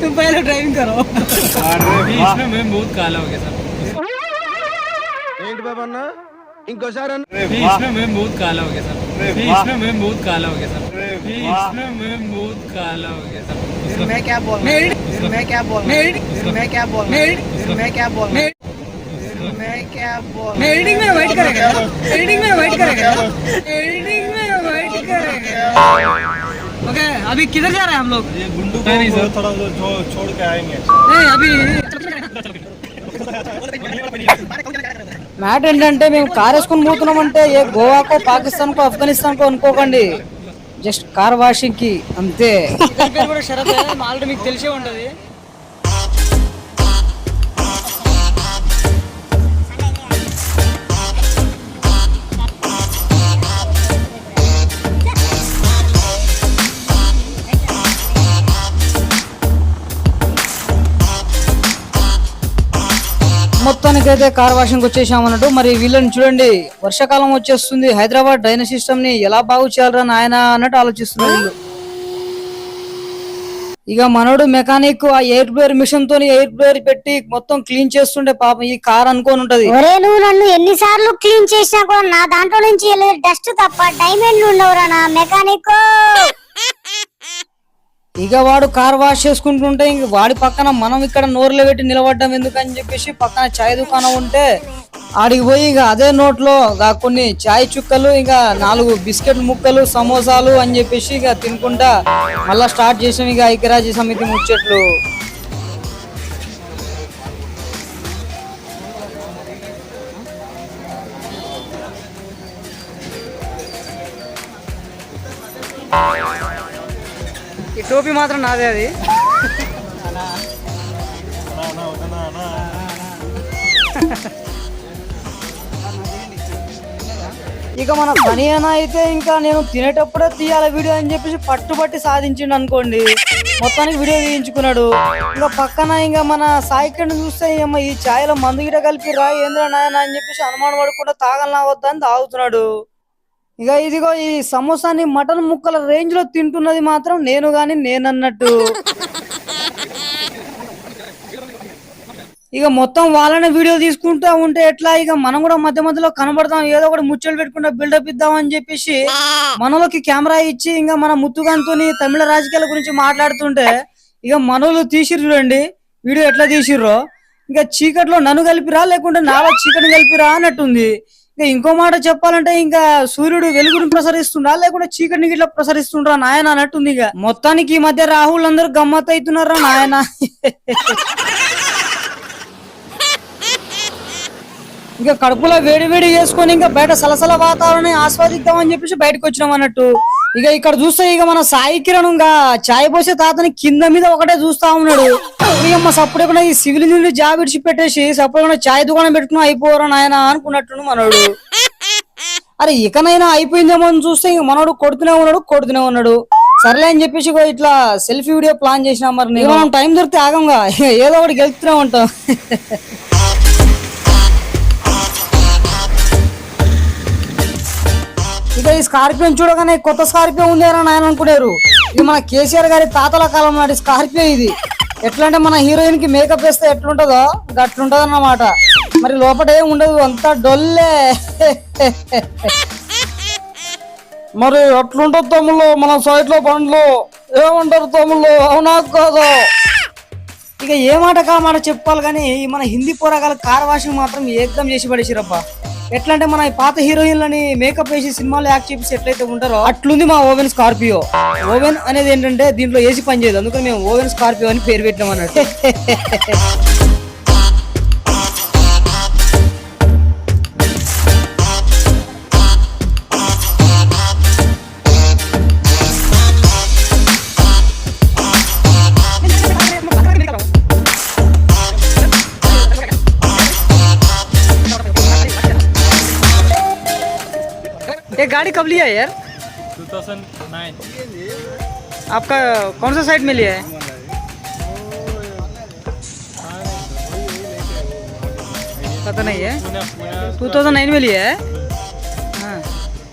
तुम पहले ड्राइविंग करो। बीच में मैं बहुत काला हो गया सर। ఏంటి బాబా అన్న ఇంకోసారి అన్న बीच में मैं बहुत काला हो गया सर। बीच में मैं बहुत काला हो गया सर। बीच में मैं बहुत काला हो गया सर। मैं क्या बोल मैं क्या बोल मैं क्या बोल मैं क्या बोल मैं क्या बोल एडिटिंग में वाइट करेगा, एडिटिंग में वाइट करेगा, एडिटिंग में वाइट करेगा। ओके अभी किधर जा रहे हैं हम लोग? ये गुंडू को थोड़ा छोड़ के आएंगे। नहीं अभी మ్యాట్ ఏంటంటే మేము కార్ వేసుకుని పోతున్నాం అంటే ఏ గోవాకో పాకిస్తాన్కో ఆఫ్ఘనిస్తాన్కో అనుకోకండి, జస్ట్ కార్ వాషింగ్ కి అంతే. కూడా షరత్ ఆల్రెడీ మీకు తెలిసే ఉంటది. మొత్తానికైతే కార్ వాషింగ్ వచ్చేసామన్నట్టు. మరి వీళ్ళని చూడండి, వర్షాకాలం వచ్చేస్తుంది, హైదరాబాద్ డ్రైనేజ్ సిస్టమ్ ని ఎలా బాగు చేయాలరా నాయన అన్నట్టు ఆలోచిస్తున్నారు వీళ్ళు. ఇక మనోడు మెకానిక్ ఆ ఎయిర్ బ్లేయర్ మిషన్ తోని ఎయిర్ బ్లేయర్ పెట్టి మొత్తం క్లీన్ చేస్తుండే పాపం ఈ కార్ అనుకోని ఉంటది. ఒరే నువ్వు నన్ను ఎన్నిసార్లు క్లీన్ చేసినా కూడా నా దాంట్లో నుంచి డస్ట్ తప్ప డైమండ్లు ఉండవురా నా మెకానిక్. ఇక వాడు కార్ వాష్ చేసుకుంటుంటే ఇంక వాడి పక్కన మనం ఇక్కడ నోరులో పెట్టి నిలబడ్డాం ఎందుకని చెప్పేసి పక్కన చాయ్ దుకాణం ఉంటే ఆడికి పోయి ఇక అదే నోట్లో కొన్ని చాయ్ చుక్కలు ఇంకా 4 బిస్కెట్ ముక్కలు సమోసాలు అని చెప్పేసి ఇక తినుకుంటా మళ్ళా స్టార్ట్ చేసాం ఇక ఐక్యరాజ్య సమితి ముచ్చట్లు. ఈ టోపీ మాత్రం నాదే అది. ఇక మన పని అయినా అయితే ఇంకా నేను తినేటప్పుడే తీయాలి వీడియో అని చెప్పేసి పట్టుబట్టి సాధించిండు అనుకోండి. మొత్తానికి వీడియో తీయించుకున్నాడు. ఇంకా పక్కన ఇంకా మన సాయికని చూస్తే ఏమో ఈ ఛాయలో మందు గిట కలిపి రా ఏంద్రా నాయన అని చెప్పేసి అనుమానం పడకుండా తాగలనా వద్దా అని తాగుతున్నాడు. ఇక ఇదిగో ఈ సమోసాని మటన్ ముక్కల రేంజ్ లో తింటున్నది మాత్రం నేను గాని నేనన్నట్టు. ఇక మొత్తం వాళ్ళనే వీడియో తీసుకుంటా ఉంటే ఎట్లా, ఇక మనం కూడా మధ్య మధ్యలో కనబడతాం, ఏదో ఒకటి ముచ్చలు పెట్టుకుంటా బిల్డప్ ఇద్దాం అని చెప్పేసి మనలోకి కెమెరా ఇచ్చి ఇంకా మన ముత్తుగాంతోని తమిళ రాజకీయాల గురించి మాట్లాడుతుంటే ఇక మనోళ్ళు తీసిర్రు చూడండి వీడియో ఎట్లా తీసిర్రో. ఇంకా చీకట్లో నన్ను కలిపిరా లేకుంటే నాలో చీకటి కలిపిరా అన్నట్టుంది. ఇంకా ఇంకో మాట చెప్పాలంటే ఇంకా సూర్యుడు వెలుగుని ప్రసరిస్తుండా లేకుంటే చీకటిని గిట్లా ప్రసరిస్తుండ్రా నాయన అన్నట్టుంది. ఇక మొత్తానికి ఈ మధ్య రాహుల్ అందరూ గమ్మత్ అవుతున్నారా నాయన. ఇంకా కడుపులో వేడి వేడి చేసుకొని ఇంకా బయట సలసల వాతావరణం ఆస్వాదిద్దామని చెప్పేసి బయటకు వచ్చినాం అన్నట్టు. ఇక ఇక్కడ చూస్తే ఇక మన సాయి కిరణ్ ఇంకా చాయ్ పోసే తాతని కింద మీద ఒకటే చూస్తా ఉన్నాడు. ఇక సప్పుడేకుండా ఈ సివిల్ నుండి జాబ్ ఇడిచి పెట్టేసి సప్పుడేకుండా చాయ్ దుకాణం పెట్టుకుని అయిపోరా నాయన అనుకున్నట్టు మనోడు. అరే ఇకనైనా అయిపోయిందేమో అని చూస్తే ఇంక మనోడు కొడుతూనే ఉన్నాడు. సర్లే అని చెప్పేసి ఇట్లా సెల్ఫీ వీడియో ప్లాన్ చేసినా. మరి మనం టైం దొరికితే ఆగంగా ఏదో ఒకటి గెలుస్తూనే ఉంటాం. ఇక ఈ స్కార్పియోని చూడగానే కొత్త స్కార్పియో ఉందేరా నాయన అనుకునేరు. ఇది మన కేసీఆర్ గారి తాతల కాలం నాటి స్కార్పియో ఇది. ఎట్లా అంటే మన హీరోయిన్ కి మేకప్ వేస్తే ఎట్లుంటదో గట్లుంటది అన్నమాట. మరి లోపల ఏం ఉండదు, అంతా డొల్లే. మరి అట్లుంటది తమ్ముళ్ళు మన సైట్ లో బండ్లు ఏమంటారు తమ్ముళ్ళు, అవునా కాదు? ఇక ఏ మాట కా మాట చెప్పాలి కానీ మన హిందీ పోరాగాల కార్ వాషింగ్ మాత్రం ఏకదం చేసి పడేసిరబ్బా. ఎట్లా అంటే మన పాత హీరోయిన్లని మేకప్ వేసి సినిమాలో యాక్ట్ చేసి ఎట్లయితే ఉంటారో అట్లుంది మా ఓవెన్ స్కార్పియో. ఓవెన్ అనేది ఏంటంటే దీంట్లో ఏసీ పని చేయదు, అందుకని మేము ఓవెన్ స్కార్పియో అని పేరు పెట్టినాం అన్నట్టు. ये गाड़ी कब लिया है यार? 2009। आपका कौन सा साइड में लिया है? पता नहीं है। 2009 में लिया है। हाँ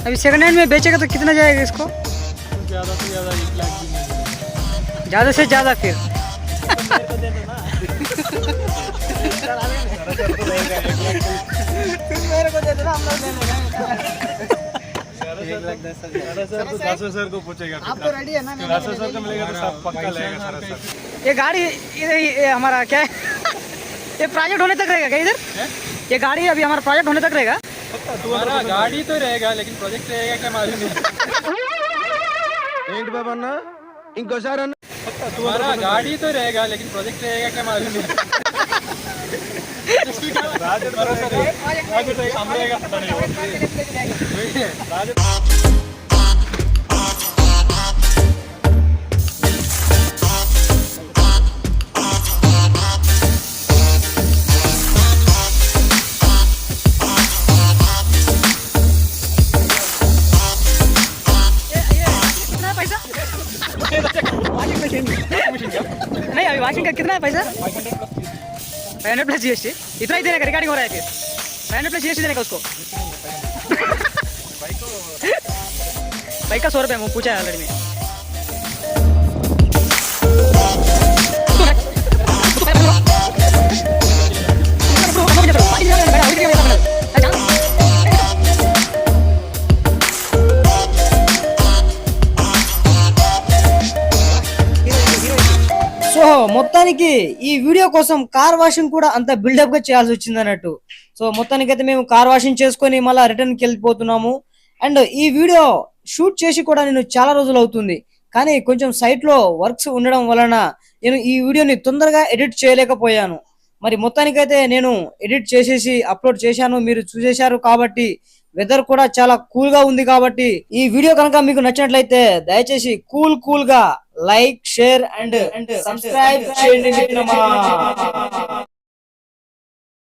अभी सेकंड हैंड में बेचेगा तो कितना जाएगा इसको? ज़्यादा से ज़्यादा 1 लाख भी नहीं। ज्यादा से ज्यादा फिर दस सर को पूछेगा आप तो रेडी है ना? 10,000 का मिलेगा तो सब पक्का लेगा सर सर ये गाड़ी ये हमारा क्या है ये प्रोजेक्ट होने तक रहेगा क्या इधर? ये गाड़ी अभी हमारा प्रोजेक्ट होने तक रहेगा? हमारा गाड़ी तो रहेगा लेकिन प्रोजेक्ट रहेगा क्या मालूम नहीं। ఏంటి బాబా అన్న ఇంకోసారి అన్న हमारा गाड़ी तो रहेगा लेकिन प्रोजेक्ट रहेगा क्या मालूम नहीं। राजद भरोसा राजद हम रहेगा पता नहीं राजद कितना पैसा? नहीं अभी वॉशिंग का कितना है पैसा? 500 प्लस जीएसटी। इतना ही देने का रिकॉर्डिंग हो रहा है फिर 500 प्लस जीएसटी देने का उसको। बाइक का 100 रुपये वो पूछा है ऑलरेडी में। సో మొత్తానికి ఈ వీడియో కోసం కార్ వాషింగ్ కూడా అంత బిల్డప్ గా చేయాల్సి వచ్చింది అన్నట్టు. సో మొత్తానికి అయితే మేము కార్ వాషింగ్ చేసుకొని మళ్ళీ రిటర్న్ కి వెళ్ళిపోతున్నాము. అండ్ ఈ వీడియో షూట్ చేసి కూడా నేను చాలా రోజులు అవుతుంది, కానీ కొంచెం సైట్ లో వర్క్స్ ఉండడం వలన నేను ఈ వీడియోని తొందరగా ఎడిట్ చేయలేకపోయాను. మరి మొత్తానికైతే నేను ఎడిట్ చేసేసి అప్లోడ్ చేశాను, మీరు చూసేశారు. కాబట్టి వెదర్ కూడా చాలా కూల్ గా ఉంది. కాబట్టి ఈ వీడియో కనుక మీకు నచ్చినట్లయితే దయచేసి కూల్ గా లైక్, షేర్ అండ్ సబ్స్క్రైబ్ చేయండి మిత్రమా.